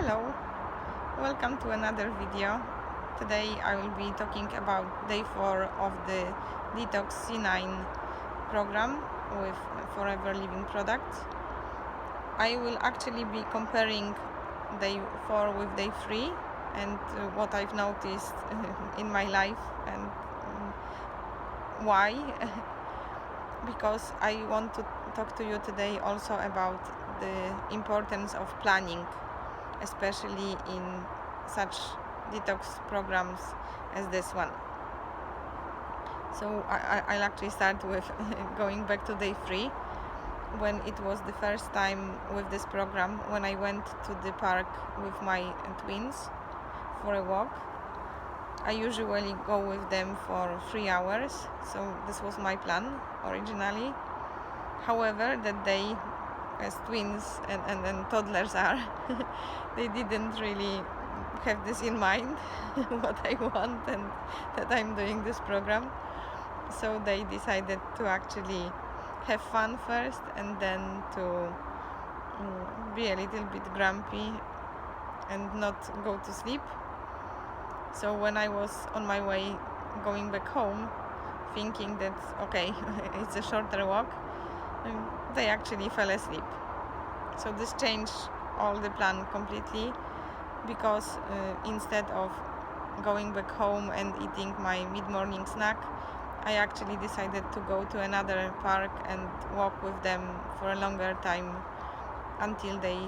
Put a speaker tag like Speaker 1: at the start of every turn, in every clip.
Speaker 1: Hello, welcome to another video. Today I will be talking about day 4 of the detox C9 program with Forever Living products. I will actually be comparing day 4 with day 3 and what I've noticed in my life and why. Because I want to talk to you today also about the importance of planning, especially in such detox programs as this one. So I'll actually start with going back to day 3, when it was the first time with this program, when I went to the park with my twins for a walk. I usually go with them for 3 hours, so this was my plan originally. However, that day, as twins and toddlers are, they didn't really have this in mind, what I want and that I'm doing this program. So they decided to actually have fun first and then to be a little bit grumpy and not go to sleep. So when I was on my way going back home, thinking that okay, it's a shorter walk, they actually fell asleep. So this changed all the plan completely, because instead of going back home and eating my mid-morning snack, I actually decided to go to another park and walk with them for a longer time until they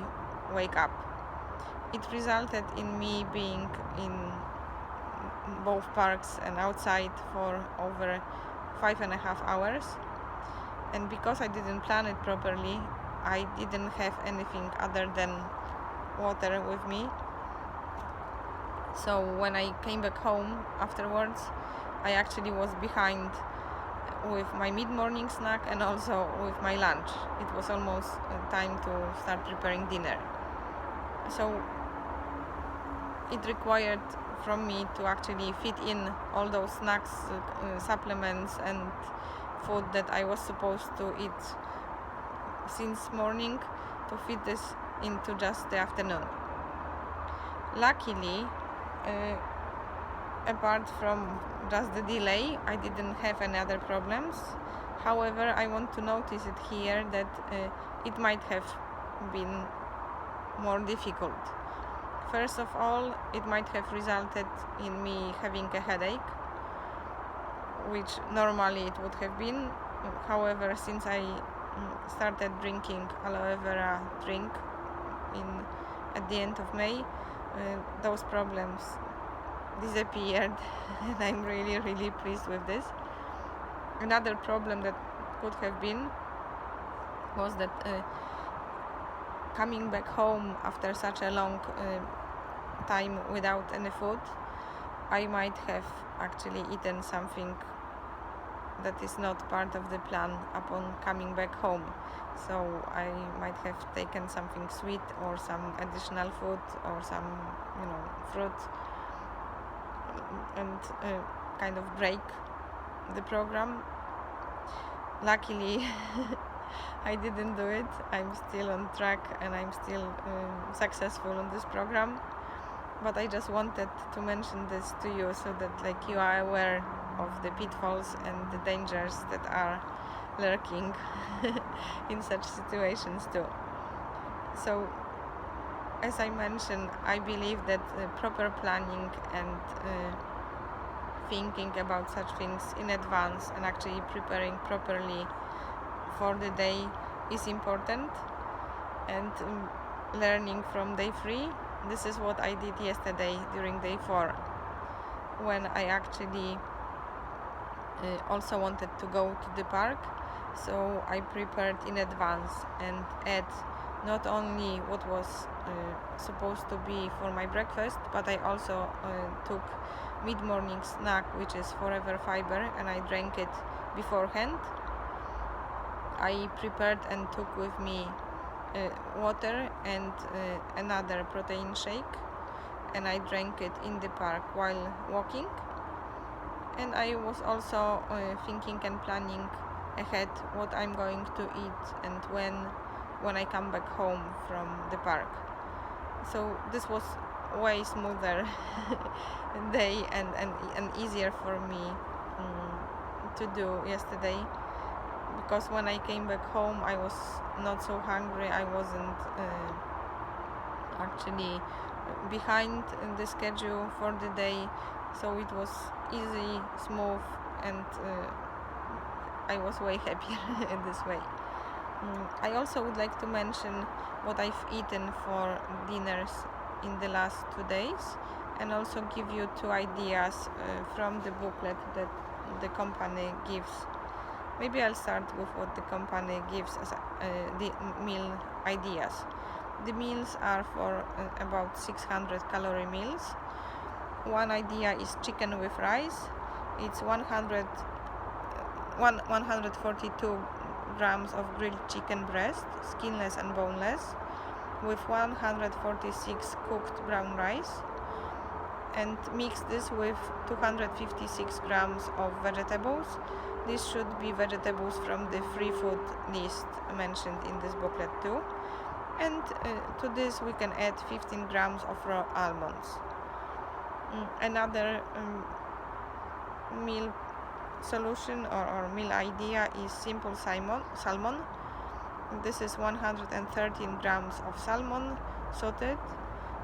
Speaker 1: wake up. It resulted in me being in both parks and outside for over 5.5 hours. And because I didn't plan it properly, I didn't have anything other than water with me. So when I came back home afterwards, I actually was behind with my mid-morning snack and also with my lunch. It was almost time to start preparing dinner. So it required from me to actually fit in all those snacks, supplements and food that I was supposed to eat since morning, to fit this into just the afternoon. Luckily, apart from just the delay, I didn't have any other problems. However, I want to notice it here that it might have been more difficult. First of all, it might have resulted in me having a headache, which normally it would have been. However, since I started drinking aloe vera drink at the end of May, those problems disappeared and I'm really pleased with this. Another problem that could have been was that coming back home after such a long time without any food, I might have actually eaten something that is not part of the plan upon coming back home. So I might have taken something sweet or some additional food or some fruit and kind of break the program. Luckily I didn't do it. I'm still on track and I'm still successful on this program. But I just wanted to mention this to you so that you are aware of the pitfalls and the dangers that are lurking in such situations too. So, as I mentioned, I believe that proper planning and thinking about such things in advance and actually preparing properly for the day is important. And learning from day 3, this is what I did yesterday during day 4, when I actually also wanted to go to the park. So I prepared in advance and ate not only what was supposed to be for my breakfast, but I also took mid-morning snack, which is Forever Fiber, and I drank it beforehand. I prepared and took with me water and another protein shake, and I drank it in the park while walking. And I was also thinking and planning ahead what I'm going to eat and when I come back home from the park. So this was way smoother day and easier for me to do yesterday, because when I came back home I was not so hungry. I wasn't actually behind in the schedule for the day, so it was easy, smooth, and I was way happier in this way. I also would like to mention what I've eaten for dinners in the last 2 days, and also give you 2 ideas from the booklet that the company gives. Maybe I'll start with what the company gives as the meal ideas. The meals are for about 600 calorie meals. One idea is chicken with rice. It's 142 grams of grilled chicken breast, skinless and boneless, with 146 cooked brown rice, and mix this with 256 grams of vegetables. This should be vegetables from the free food list mentioned in this booklet too. And to this we can add 15 grams of raw almonds. Another meal solution or meal idea is simple salmon. This is 113 grams of salmon sauteed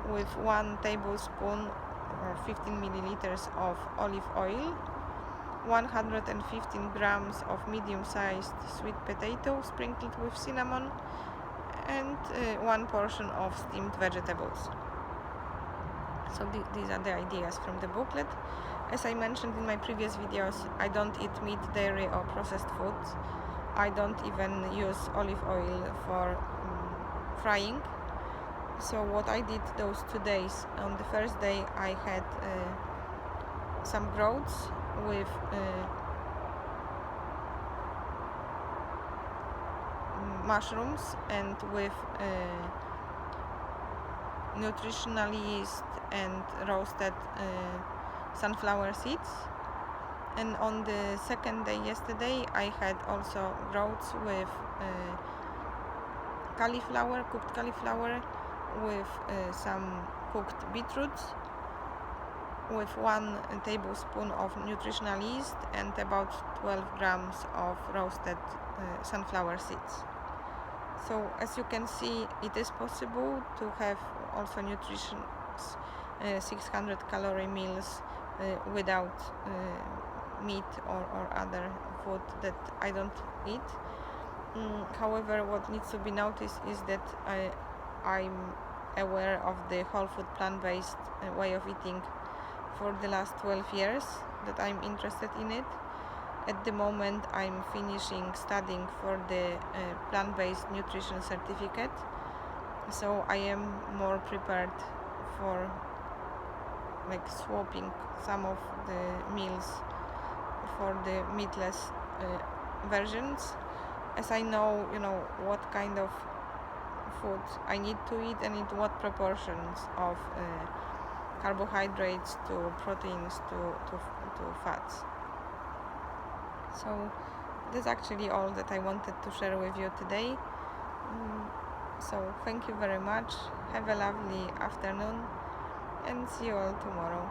Speaker 1: with 1 tablespoon or 15 milliliters of olive oil, 115 grams of medium-sized sweet potato sprinkled with cinnamon, and 1 portion of steamed vegetables. So these are the ideas from the booklet. As I mentioned in my previous videos, I don't eat meat, dairy or processed foods. I don't even use olive oil for frying. So what I did those 2 days, on the first day I had some groats with mushrooms and with nutritional yeast and roasted sunflower seeds. And on the second day, yesterday, I had also groats with cauliflower, cooked cauliflower, with some cooked beetroots, with 1 tablespoon of nutritional yeast and about 12 grams of roasted sunflower seeds. So as you can see, it is possible to have also nutritious 600 calorie meals without meat or other food that I don't eat. However, what needs to be noticed is that I'm aware of the whole food plant-based way of eating for the last 12 years, that I'm interested in it. At the moment I'm finishing studying for the plant-based nutrition certificate, so I am more prepared for like swapping some of the meals for the meatless versions, as I know, what kind of food I need to eat and in what proportions of carbohydrates to proteins to fats. So that's actually all that I wanted to share with you today. So thank you very much. Have a lovely afternoon and see you all tomorrow.